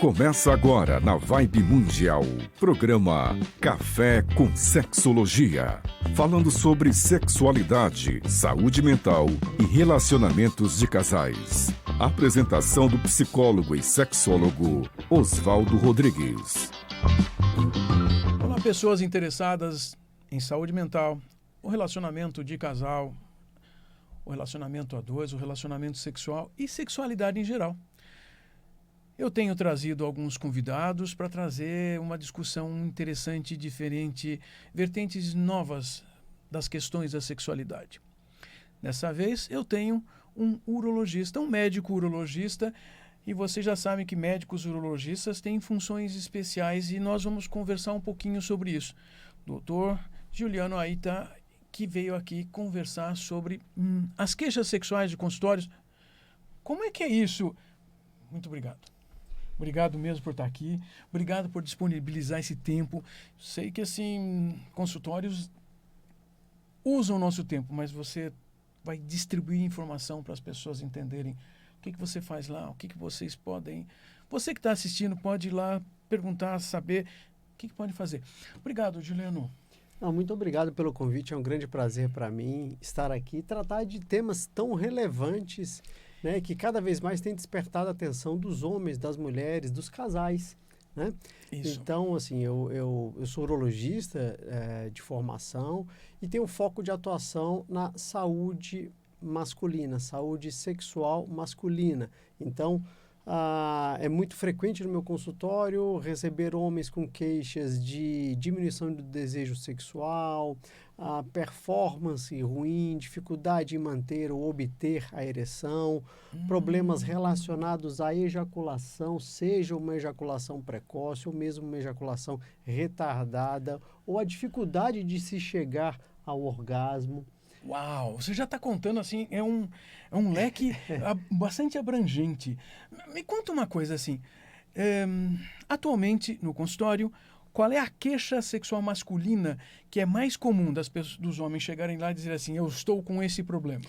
Começa agora na Vibe Mundial, programa Café com Sexologia. Falando sobre sexualidade, saúde mental e relacionamentos de casais. Apresentação do psicólogo e sexólogo Oswaldo Rodrigues. Olá, pessoas interessadas em saúde mental, o relacionamento de casal, o relacionamento a dois, o relacionamento sexual e sexualidade em geral. Eu tenho trazido alguns convidados para trazer uma discussão interessante, diferente, vertentes novas das questões da sexualidade. Dessa vez eu tenho um urologista, um médico urologista, e vocês já sabem que médicos urologistas têm funções especiais e nós vamos conversar um pouquinho sobre isso. Doutor Juliano Aita, que veio aqui conversar sobre as queixas sexuais de consultórios. Como é que é isso? Muito obrigado. Obrigado mesmo por estar aqui. Obrigado por disponibilizar esse tempo. Sei que, assim, consultórios usam o nosso tempo, mas você vai distribuir informação para as pessoas entenderem o que você faz lá, o que vocês podem... Você que está assistindo pode ir lá perguntar, saber o que pode fazer. Obrigado, Juliano. Muito obrigado pelo convite. É um grande prazer para mim estar aqui e tratar de temas tão relevantes, né, que cada vez mais tem despertado a atenção dos homens, das mulheres, dos casais, né? Isso. Então, assim, eu sou urologista de formação e tenho foco de atuação na saúde masculina, saúde sexual masculina. Então, é muito frequente no meu consultório receber homens com queixas de diminuição do desejo sexual, performance ruim, dificuldade em manter ou obter a ereção, problemas relacionados à ejaculação, seja uma ejaculação precoce ou mesmo uma ejaculação retardada, ou a dificuldade de se chegar ao orgasmo. Uau, você já está contando assim, é um leque bastante abrangente. Me conta uma coisa assim, atualmente no consultório, qual é a queixa sexual masculina que é mais comum dos homens chegarem lá e dizer assim, eu estou com esse problema?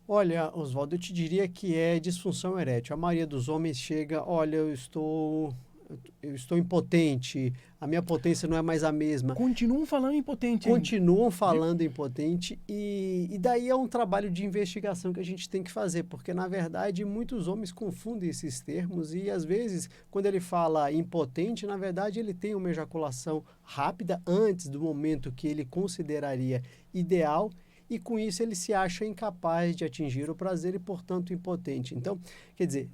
Olha, Oswaldo, eu te diria que é disfunção erétil. A maioria dos homens chega, olha, eu estou impotente, a minha potência não é mais a mesma. Continuam falando impotente. Continuam falando impotente e daí é um trabalho de investigação que a gente tem que fazer, porque na verdade muitos homens confundem esses termos e às vezes quando ele fala impotente, na verdade ele tem uma ejaculação rápida antes do momento que ele consideraria ideal e com isso ele se acha incapaz de atingir o prazer e portanto impotente. Então, quer dizer,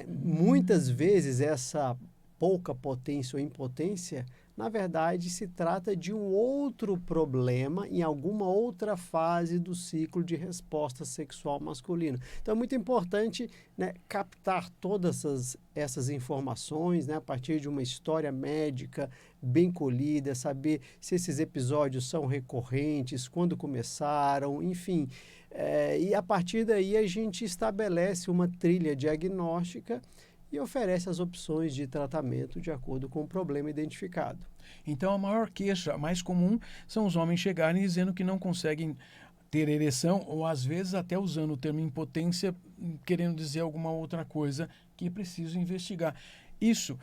muitas vezes essa pouca potência ou impotência, na verdade, se trata de um outro problema em alguma outra fase do ciclo de resposta sexual masculina. Então, é muito importante, né, captar todas essas informações, né, a partir de uma história médica bem colhida, saber se esses episódios são recorrentes, quando começaram, enfim. E a partir daí a gente estabelece uma trilha diagnóstica e oferece as opções de tratamento de acordo com o problema identificado. Então, a maior queixa, a mais comum, são os homens chegarem dizendo que não conseguem ter ereção, ou às vezes até usando o termo impotência, querendo dizer alguma outra coisa que é preciso investigar. Isso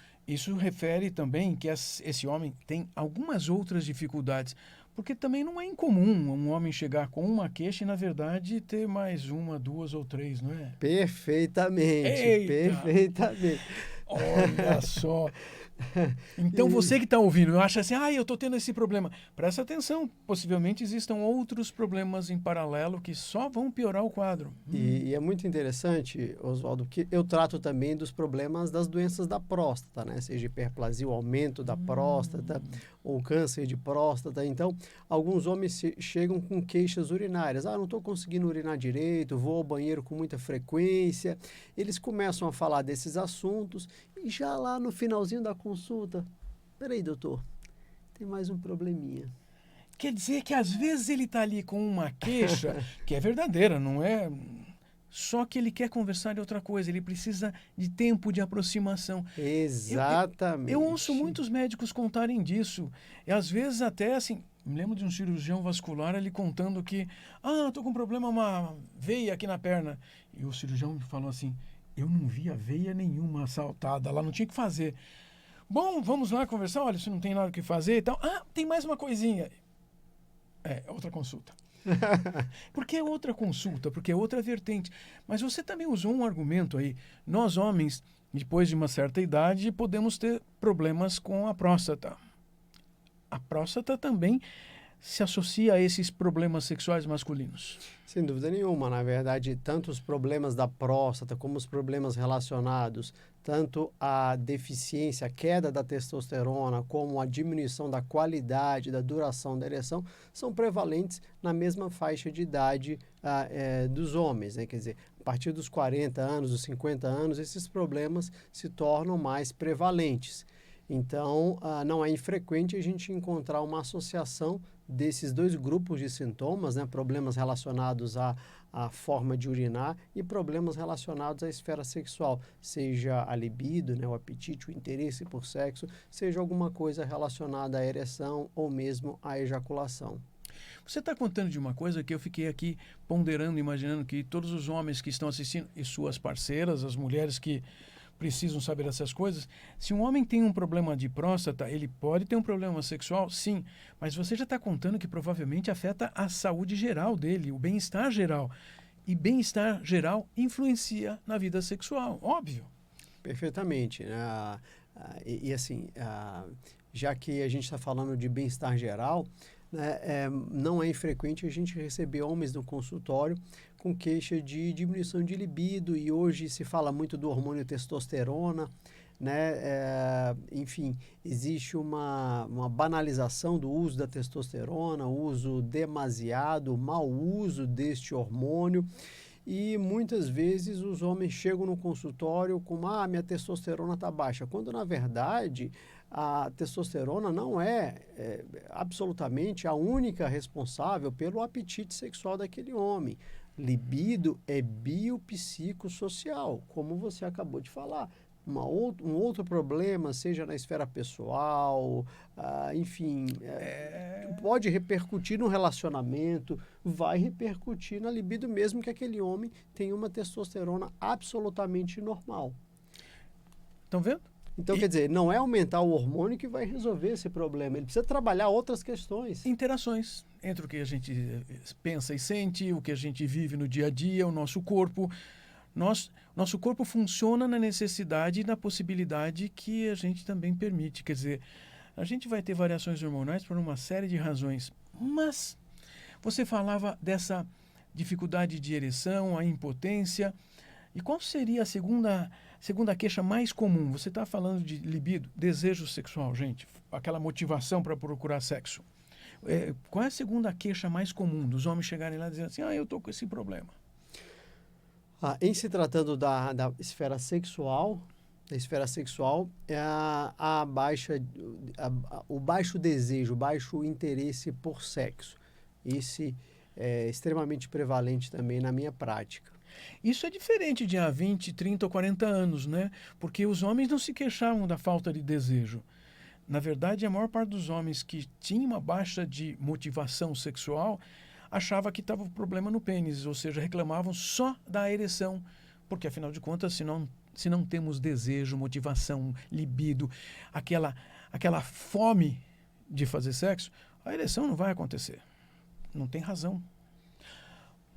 refere também que esse homem tem algumas outras dificuldades, porque também não é incomum um homem chegar com uma queixa e, na verdade, ter mais uma, duas ou três, não é? Perfeitamente, Eita! perfeitamente. Olha só. Então, você que está ouvindo, acha assim, eu estou tendo esse problema. Presta atenção, possivelmente existam outros problemas em paralelo que só vão piorar o quadro. E é muito interessante, Oswaldo, que eu trato também dos problemas das doenças da próstata, né? Seja hiperplasia, o aumento da próstata, ou câncer de próstata. Então, alguns homens chegam com queixas urinárias. Não estou conseguindo urinar direito, vou ao banheiro com muita frequência. Eles começam a falar desses assuntos e já lá no finalzinho da consulta, peraí, doutor, tem mais um probleminha. Quer dizer que às vezes ele está ali com uma queixa que é verdadeira, não é? Só que ele quer conversar de outra coisa, ele precisa de tempo de aproximação. Exatamente. Eu ouço muitos médicos contarem disso. E às vezes até assim, me lembro de um cirurgião vascular ele contando que, estou com um problema, uma veia aqui na perna. E o cirurgião me falou assim, Eu não via veia nenhuma assaltada lá, não tinha o que fazer. Bom, vamos lá conversar, olha, você não tem nada o que fazer e tal. Ah, tem mais uma coisinha. É outra consulta. Porque é outra consulta, porque é outra vertente. Mas você também usou um argumento aí. Nós, homens, depois de uma certa idade, podemos ter problemas com a próstata. A próstata também se associa a esses problemas sexuais masculinos. Sem dúvida nenhuma. Na verdade, tanto os problemas da próstata como os problemas relacionados, tanto a deficiência, a queda da testosterona, como a diminuição da qualidade, da duração da ereção, são prevalentes na mesma faixa de idade dos homens, né? Quer dizer, a partir dos 40 anos, dos 50 anos, esses problemas se tornam mais prevalentes. Então, não é infrequente a gente encontrar uma associação desses dois grupos de sintomas, né? Problemas relacionados à forma de urinar e problemas relacionados à esfera sexual, seja a libido, né? O apetite, o interesse por sexo, seja alguma coisa relacionada à ereção ou mesmo à ejaculação. Você está contando de uma coisa que eu fiquei aqui ponderando, imaginando que todos os homens que estão assistindo, e suas parceiras, as mulheres que precisam saber dessas coisas. Se um homem tem um problema de próstata, ele pode ter um problema sexual, sim, mas você já está contando que provavelmente afeta a saúde geral dele, o bem-estar geral. E bem-estar geral influencia na vida sexual, óbvio. Perfeitamente. E assim, já que a gente está falando de bem-estar geral, né, não é infrequente a gente receber homens no consultório com queixa de diminuição de libido, e hoje se fala muito do hormônio testosterona, né? Enfim, existe uma banalização do uso da testosterona, uso demasiado, mau uso deste hormônio, e muitas vezes os homens chegam no consultório com minha testosterona está baixa, quando na verdade a testosterona não é absolutamente a única responsável pelo apetite sexual daquele homem. Libido é biopsicossocial, como você acabou de falar. Um outro problema, seja na esfera pessoal, enfim, pode repercutir no relacionamento, vai repercutir na libido, mesmo que aquele homem tenha uma testosterona absolutamente normal. Estão vendo? Então, quer dizer, não é aumentar o hormônio que vai resolver esse problema. Ele precisa trabalhar outras questões. Interações entre o que a gente pensa e sente, o que a gente vive no dia a dia, o nosso corpo. Nosso corpo funciona na necessidade e na possibilidade que a gente também permite. Quer dizer, a gente vai ter variações hormonais por uma série de razões. Mas você falava dessa dificuldade de ereção, a impotência. E qual seria a segunda queixa mais comum? Você está falando de libido, desejo sexual, gente, aquela motivação para procurar sexo. Qual é a segunda queixa mais comum dos homens chegarem lá dizendo assim, eu estou com esse problema? Em se tratando da esfera sexual, o baixo desejo, o baixo interesse por sexo. Esse é extremamente prevalente também na minha prática. Isso é diferente de há 20, 30 ou 40 anos, né? Porque os homens não se queixavam da falta de desejo. Na verdade, a maior parte dos homens que tinham uma baixa de motivação sexual achava que estava o problema no pênis, ou seja, reclamavam só da ereção, porque afinal de contas, se não temos desejo, motivação, libido, aquela fome de fazer sexo, a ereção não vai acontecer. Não tem razão.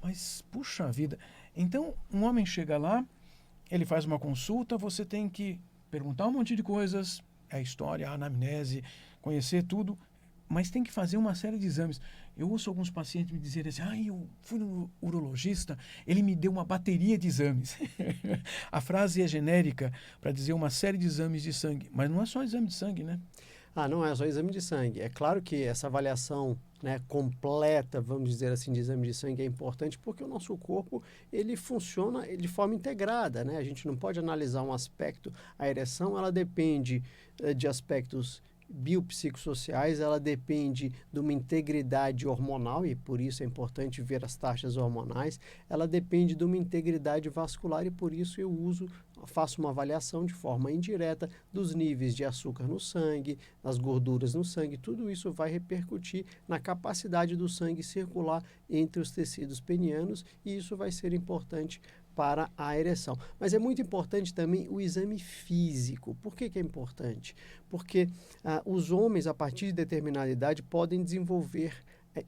Mas, puxa vida, então um homem chega lá, ele faz uma consulta, você tem que perguntar um monte de coisas, a história, a anamnese, conhecer tudo, mas tem que fazer uma série de exames. Eu ouço alguns pacientes me dizerem assim, eu fui no urologista, ele me deu uma bateria de exames. A frase é genérica para dizer uma série de exames de sangue, mas não é só exame de sangue, né? Não é só exame de sangue. É claro que essa avaliação, né, completa, vamos dizer assim, de exame de sangue é importante porque o nosso corpo, ele funciona de forma integrada, né? A gente não pode analisar um aspecto. A ereção, ela depende de aspectos biopsicossociais, ela depende de uma integridade hormonal, e por isso é importante ver as taxas hormonais, ela depende de uma integridade vascular, e por isso eu uso faço uma avaliação de forma indireta dos níveis de açúcar no sangue, das gorduras no sangue. Tudo isso vai repercutir na capacidade do sangue circular entre os tecidos penianos e isso vai ser importante para a ereção. Mas é muito importante também o exame físico. Por que é importante? Porque os homens, a partir de determinada idade, podem desenvolver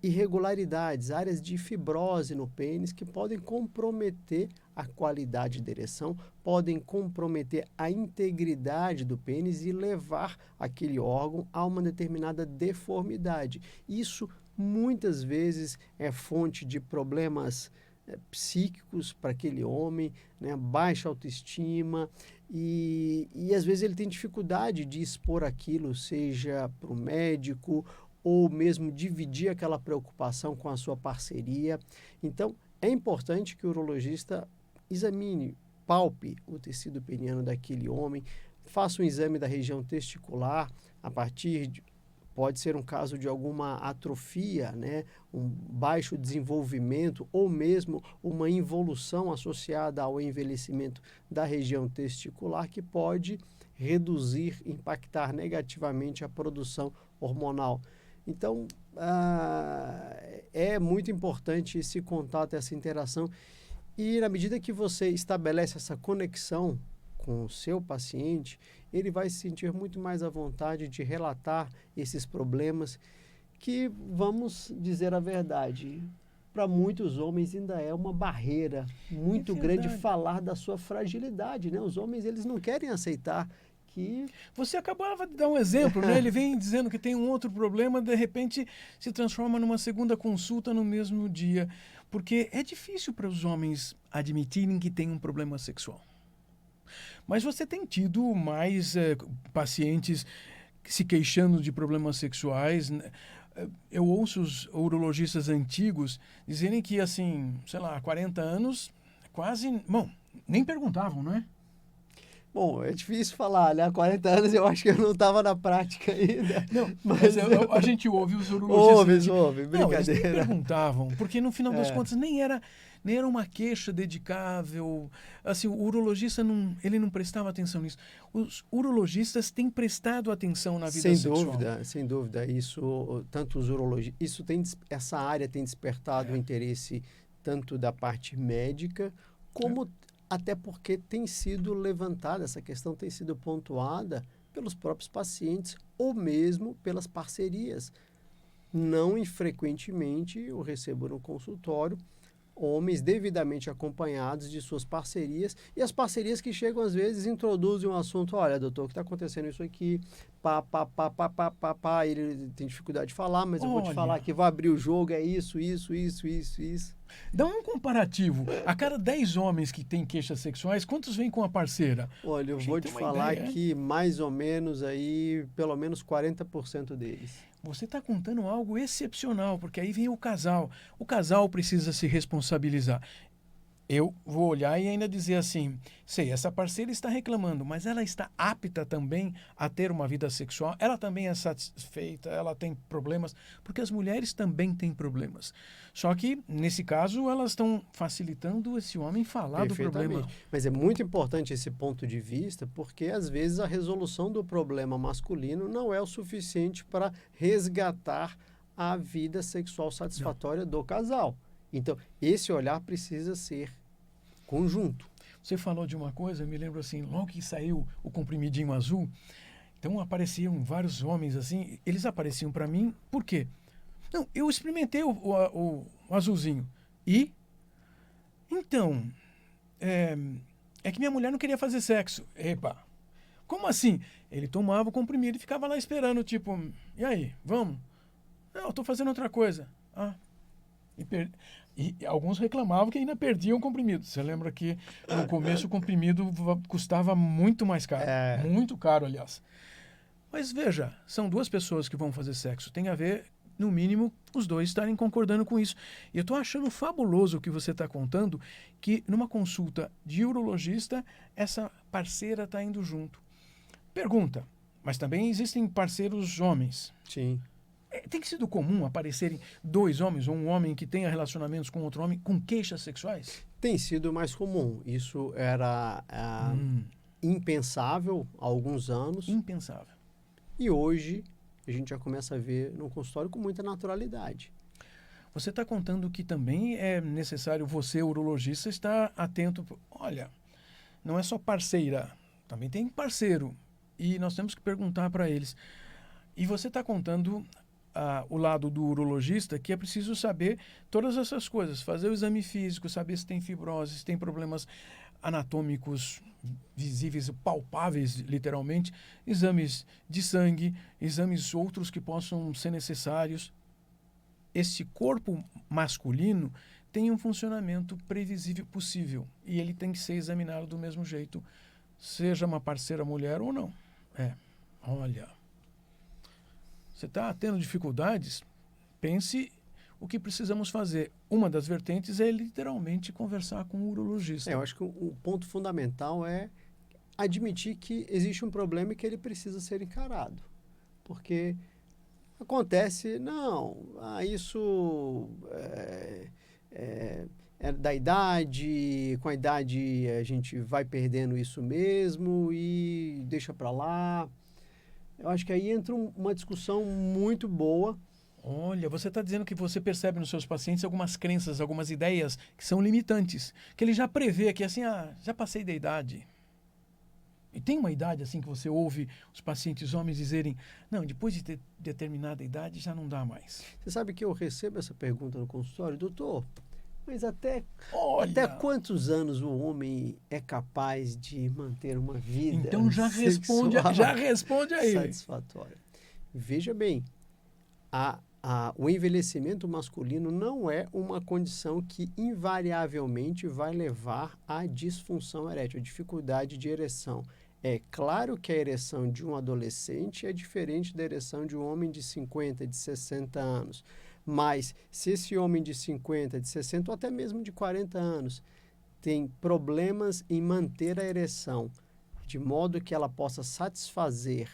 irregularidades, áreas de fibrose no pênis que podem comprometer a qualidade da ereção, podem comprometer a integridade do pênis e levar aquele órgão a uma determinada deformidade. Isso muitas vezes é fonte de problemas psíquicos para aquele homem, né? Baixa autoestima e às vezes ele tem dificuldade de expor aquilo, seja para o médico ou mesmo dividir aquela preocupação com a sua parceria. Então, é importante que o urologista examine, palpe o tecido peniano daquele homem, faça um exame da região testicular, pode ser um caso de alguma atrofia, né? Um baixo desenvolvimento ou mesmo uma involução associada ao envelhecimento da região testicular que pode reduzir, impactar negativamente a produção hormonal. Então, é muito importante esse contato, essa interação. E na medida que você estabelece essa conexão com o seu paciente, ele vai se sentir muito mais à vontade de relatar esses problemas que, vamos dizer a verdade, para muitos homens ainda é uma barreira muito grande falar da sua fragilidade, né? Os homens, eles não querem aceitar que... Você acabava de dar um exemplo, né? Ele vem dizendo que tem um outro problema, de repente se transforma numa segunda consulta no mesmo dia. Porque é difícil para os homens admitirem que tem um problema sexual. Mas você tem tido mais pacientes se queixando de problemas sexuais. Eu ouço os urologistas antigos dizerem que, assim, sei lá, há 40 anos, quase... Bom, nem perguntavam, não é? Bom, é difícil falar, né? Há 40 anos eu acho que eu não estava na prática ainda. Não, mas a gente ouve os urologistas... Ouve, brincadeira. Não, eles nem perguntavam, porque no final das contas nem era uma queixa dedicável. Assim, o urologista ele não prestava atenção nisso. Os urologistas têm prestado atenção na vida sexual. Sem dúvida. Isso, tanto os urologistas... Essa área tem despertado o interesse tanto da parte médica como... Até porque tem sido levantada, essa questão tem sido pontuada pelos próprios pacientes ou mesmo pelas parcerias. Não infrequentemente eu recebo no consultório homens devidamente acompanhados de suas parcerias e as parcerias que chegam às vezes introduzem um assunto, olha doutor, o que está acontecendo isso aqui, ele tem dificuldade de falar, mas eu vou te falar que vai abrir o jogo, é isso. Dá um comparativo. A cada 10 homens que têm queixas sexuais, quantos vêm com a parceira? Olha, eu vou te falar que mais ou menos aí, pelo menos 40% deles. Você está contando algo excepcional, porque aí vem o casal. O casal precisa se responsabilizar. Eu vou olhar e ainda dizer assim, essa parceira está reclamando, mas ela está apta também a ter uma vida sexual, ela também é satisfeita, ela tem problemas, porque as mulheres também têm problemas. Só que, nesse caso, elas estão facilitando esse homem falar do problema. Mas é muito importante esse ponto de vista, porque às vezes a resolução do problema masculino não é o suficiente para resgatar a vida sexual satisfatória do casal. Então, esse olhar precisa ser conjunto. Você falou de uma coisa, eu me lembro assim, logo que saiu o comprimidinho azul, então apareciam vários homens assim, eles apareciam para mim, por quê? Não, eu experimentei o azulzinho. E? Então, é que minha mulher não queria fazer sexo. Epa, como assim? Ele tomava o comprimido e ficava lá esperando, tipo, e aí, vamos? Não, eu tô fazendo outra coisa. E alguns reclamavam que ainda perdiam o comprimido. Você lembra que no começo o comprimido custava muito mais caro. Muito caro, aliás. Mas veja, são duas pessoas que vão fazer sexo. Tem a ver, no mínimo, os dois estarem concordando com isso. E eu estou achando fabuloso o que você está contando, que numa consulta de urologista, essa parceira está indo junto. Pergunta, mas também existem parceiros homens. Sim. Tem sido comum aparecerem dois homens ou um homem que tenha relacionamentos com outro homem com queixas sexuais? Tem sido mais comum. Isso era impensável há alguns anos. Impensável. E hoje a gente já começa a ver no consultório com muita naturalidade. Você está contando que também é necessário você, urologista, estar atento. Olha, não é só parceira, também tem parceiro. E nós temos que perguntar para eles. E você está contando o lado do urologista, que é preciso saber todas essas coisas. Fazer o exame físico, saber se tem fibrose, se tem problemas anatômicos visíveis, palpáveis, literalmente. Exames de sangue, exames outros que possam ser necessários. Esse corpo masculino tem um funcionamento previsível possível. E ele tem que ser examinado do mesmo jeito, seja uma parceira mulher ou não. Olha, você está tendo dificuldades? Pense o que precisamos fazer. Uma das vertentes é literalmente conversar com o urologista. Eu acho que o ponto fundamental é admitir que existe um problema e que ele precisa ser encarado. Porque acontece, isso é da idade, com a idade a gente vai perdendo isso mesmo e deixa para lá. Eu acho que aí entra uma discussão muito boa. Olha, você está dizendo que você percebe nos seus pacientes algumas crenças, algumas ideias que são limitantes, que ele já prevê que assim, já passei da idade. E tem uma idade assim que você ouve os pacientes homens dizerem, não, depois de ter determinada idade já não dá mais. Você sabe que eu recebo essa pergunta no consultório, doutor, mas até quantos anos o homem é capaz de manter uma vida então já responde aí. Satisfatória. Veja bem, o envelhecimento masculino não é uma condição que invariavelmente vai levar à disfunção erétil, à dificuldade de ereção. É claro que a ereção de um adolescente é diferente da ereção de um homem de 50, de 60 anos. Mas se esse homem de 50, de 60 ou até mesmo de 40 anos tem problemas em manter a ereção de modo que ela possa satisfazer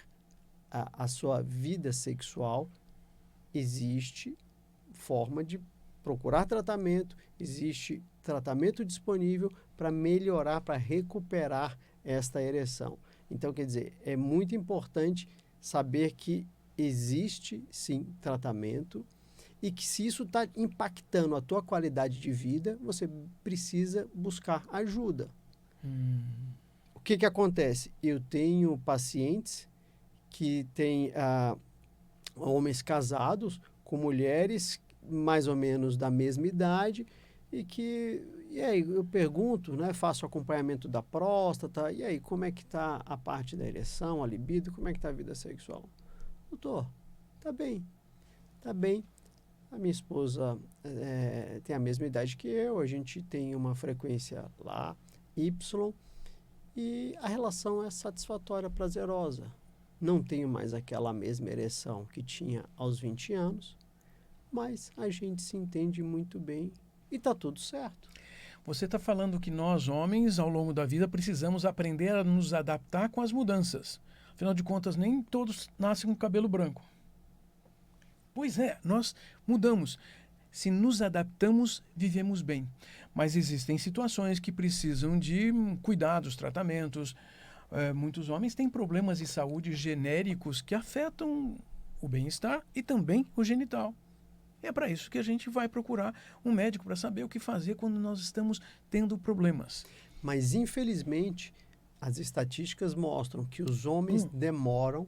a sua vida sexual, existe forma de procurar tratamento, existe tratamento disponível para melhorar, para recuperar esta ereção. Então, quer dizer, é muito importante saber que existe, sim, tratamento e que se isso está impactando a tua qualidade de vida, você precisa buscar ajuda. O que acontece? Eu tenho pacientes que têm homens casados com mulheres mais ou menos da mesma idade e aí eu pergunto, né, faço acompanhamento da próstata, e aí como é que está a parte da ereção, a libido, como é que está a vida sexual? Doutor, tá bem. A minha esposa tem a mesma idade que eu, a gente tem uma frequência lá, Y, e a relação é satisfatória, prazerosa. Não tenho mais aquela mesma ereção que tinha aos 20 anos, mas a gente se entende muito bem e está tudo certo. Você está falando que nós, homens, ao longo da vida, precisamos aprender a nos adaptar com as mudanças. Afinal de contas, nem todos nascem com cabelo branco. Pois é, nós mudamos. Se nos adaptamos, vivemos bem. Mas existem situações que precisam de cuidados, tratamentos. Muitos homens têm problemas de saúde genéricos que afetam o bem-estar e também o genital. É para isso que a gente vai procurar um médico para saber o que fazer quando nós estamos tendo problemas. Mas, infelizmente, as estatísticas mostram que os homens demoram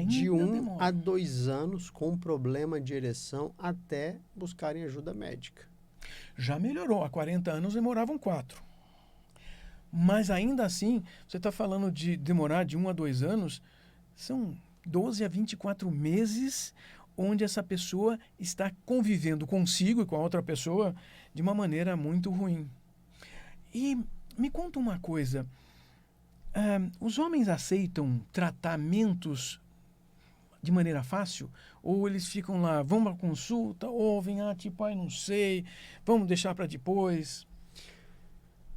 de 1 a 2 anos com problema de ereção até buscarem ajuda médica. Já melhorou. Há 40 anos demoravam 4. Mas ainda assim, você está falando de demorar de 1 a 2 anos, são 12 a 24 meses onde essa pessoa está convivendo consigo e com a outra pessoa de uma maneira muito ruim. E me conta uma coisa, os homens aceitam tratamentos de maneira fácil? Ou eles ficam lá, vão para consulta, ouvem, não sei, vamos deixar para depois?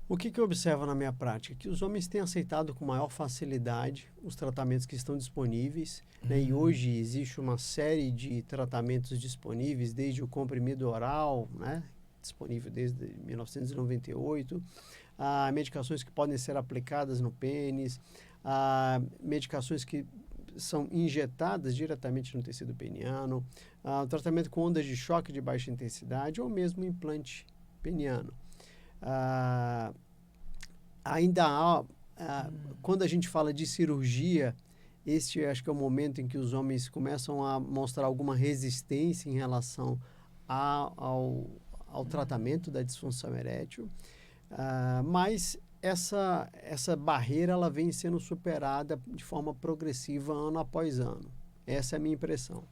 O que eu observo na minha prática? Que os homens têm aceitado com maior facilidade os tratamentos que estão disponíveis, né? E hoje existe uma série de tratamentos disponíveis, desde o comprimido oral, né? Disponível desde 1998, a medicações que podem ser aplicadas no pênis, a medicações que são injetadas diretamente no tecido peniano, o tratamento com ondas de choque de baixa intensidade ou mesmo implante peniano. Ainda há, quando a gente fala de cirurgia, este acho que é o momento em que os homens começam a mostrar alguma resistência em relação ao tratamento da disfunção erétil, mas essa barreira ela vem sendo superada de forma progressiva ano após ano. Essa é a minha impressão.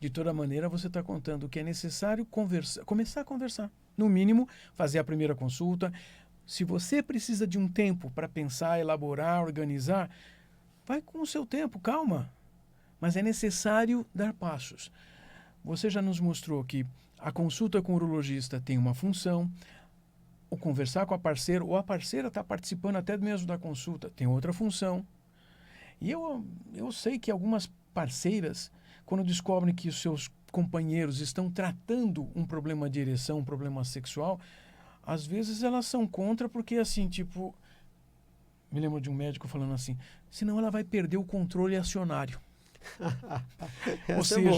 De toda maneira, você está contando que é necessário começar a conversar. No mínimo, fazer a primeira consulta. Se você precisa de um tempo para pensar, elaborar, organizar, vai com o seu tempo, calma. Mas é necessário dar passos. Você já nos mostrou que a consulta com o urologista tem uma função, o conversar com a parceira, ou a parceira está participando até mesmo da consulta, tem outra função. E eu sei que algumas parceiras, quando descobrem que os seus companheiros estão tratando um problema de ereção, um problema sexual, às vezes elas são contra porque, assim, tipo... Me lembro de um médico falando assim, senão ela vai perder o controle acionário. Ou seja,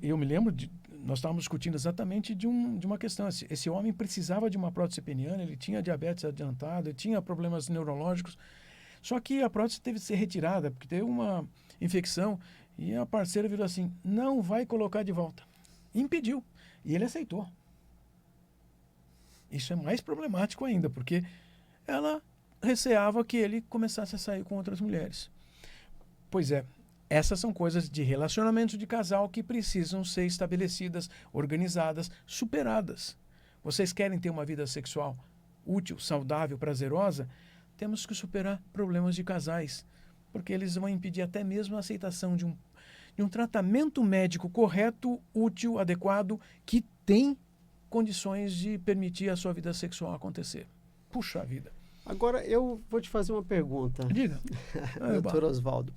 eu me lembro, nós estávamos discutindo exatamente de uma questão. Esse homem precisava de uma prótese peniana, ele tinha diabetes adiantado, ele tinha problemas neurológicos, só que a prótese teve que ser retirada, porque teve uma infecção, e a parceira virou assim, não vai colocar de volta. Impediu. E ele aceitou. Isso é mais problemático ainda, porque ela receava que ele começasse a sair com outras mulheres. Pois é, essas são coisas de relacionamento de casal que precisam ser estabelecidas, organizadas, superadas. Vocês querem ter uma vida sexual útil, saudável, prazerosa? Temos que superar problemas de casais, porque eles vão impedir até mesmo a aceitação de um tratamento médico correto, útil, adequado, que tem condições de permitir a sua vida sexual acontecer. Puxa vida. Agora, eu vou te fazer uma pergunta. Diga. Doutor Oswaldo.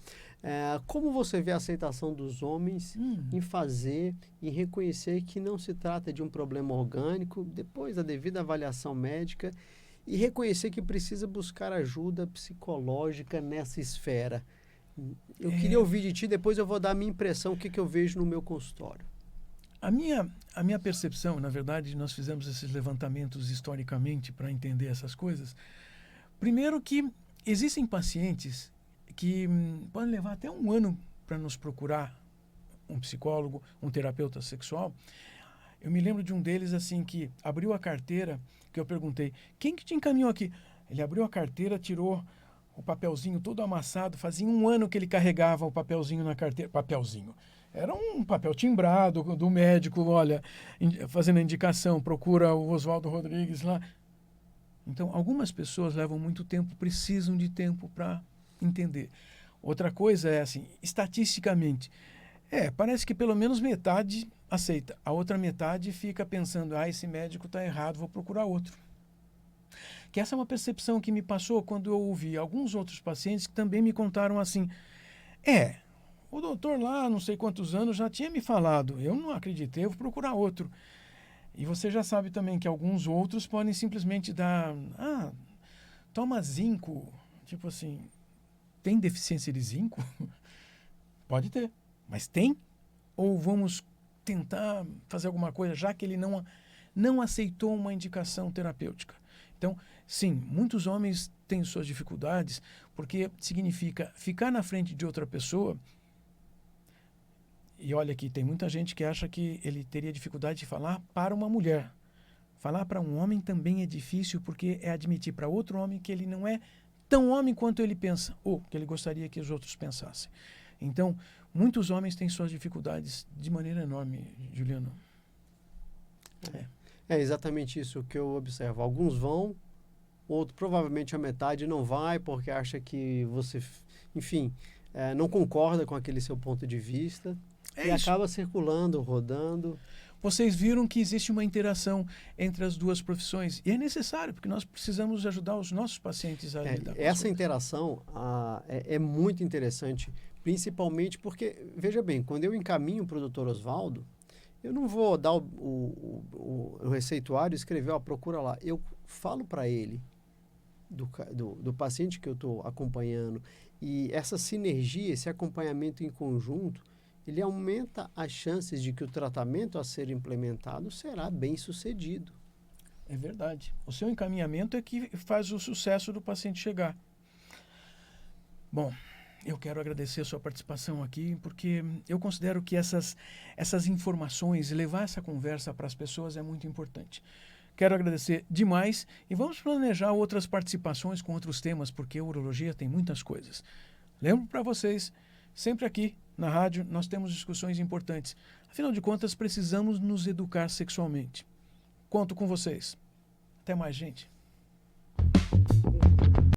Como você vê a aceitação dos homens em fazer e reconhecer que não se trata de um problema orgânico, depois da devida avaliação médica, e reconhecer que precisa buscar ajuda psicológica nessa esfera? Eu queria ouvir de ti, depois eu vou dar a minha impressão, o que eu vejo no meu consultório. A minha percepção, na verdade, nós fizemos esses levantamentos historicamente para entender essas coisas. Primeiro que existem pacientes que podem levar até um ano para nos procurar um psicólogo, um terapeuta sexual. Eu me lembro de um deles assim que abriu a carteira, que eu perguntei, quem que te encaminhou aqui? Ele abriu a carteira, tirou o papelzinho todo amassado, fazia um ano que ele carregava o papelzinho na carteira. Papelzinho. Era um papel timbrado do médico, olha, fazendo a indicação, procura o Oswaldo Rodrigues lá. Então, algumas pessoas levam muito tempo, precisam de tempo para entender. Outra coisa é assim, estatisticamente, parece que pelo menos metade aceita. A outra metade fica pensando, esse médico está errado, vou procurar outro. Que essa é uma percepção que me passou quando eu ouvi alguns outros pacientes que também me contaram assim, o doutor lá, não sei quantos anos, já tinha me falado, eu não acreditei, eu vou procurar outro. E você já sabe também que alguns outros podem simplesmente dar, toma zinco, tipo assim, tem deficiência de zinco? Pode ter, mas tem? Ou vamos tentar fazer alguma coisa, já que ele não aceitou uma indicação terapêutica? Então, sim, muitos homens têm suas dificuldades, porque significa ficar na frente de outra pessoa. E olha que tem muita gente que acha que ele teria dificuldade de falar para uma mulher. Falar para um homem também é difícil, porque é admitir para outro homem que ele não é tão homem quanto ele pensa, ou que ele gostaria que os outros pensassem. Então, muitos homens têm suas dificuldades de maneira enorme, Juliano. É exatamente isso que eu observo. Alguns vão, outro provavelmente a metade não vai, porque acha que você, enfim, não concorda com aquele seu ponto de vista. E acaba circulando, rodando. vocês viram que existe uma interação entre as duas profissões. E é necessário, porque nós precisamos ajudar os nossos pacientes a lidar com essa interação é muito interessante, principalmente porque, veja bem, quando eu encaminho para o Dr. Oswaldo, eu não vou dar o receituário e escrever, procura lá. Eu falo para ele do paciente que eu estou acompanhando, e essa sinergia, esse acompanhamento em conjunto, ele aumenta as chances de que o tratamento a ser implementado será bem sucedido. É verdade. O seu encaminhamento é que faz o sucesso do paciente chegar. Bom, eu quero agradecer a sua participação aqui, porque eu considero que essas informações, levar essa conversa para as pessoas é muito importante. Quero agradecer demais e vamos planejar outras participações com outros temas, porque a urologia tem muitas coisas. Lembro para vocês, sempre aqui na rádio nós temos discussões importantes. Afinal de contas, precisamos nos educar sexualmente. Conto com vocês. Até mais, gente.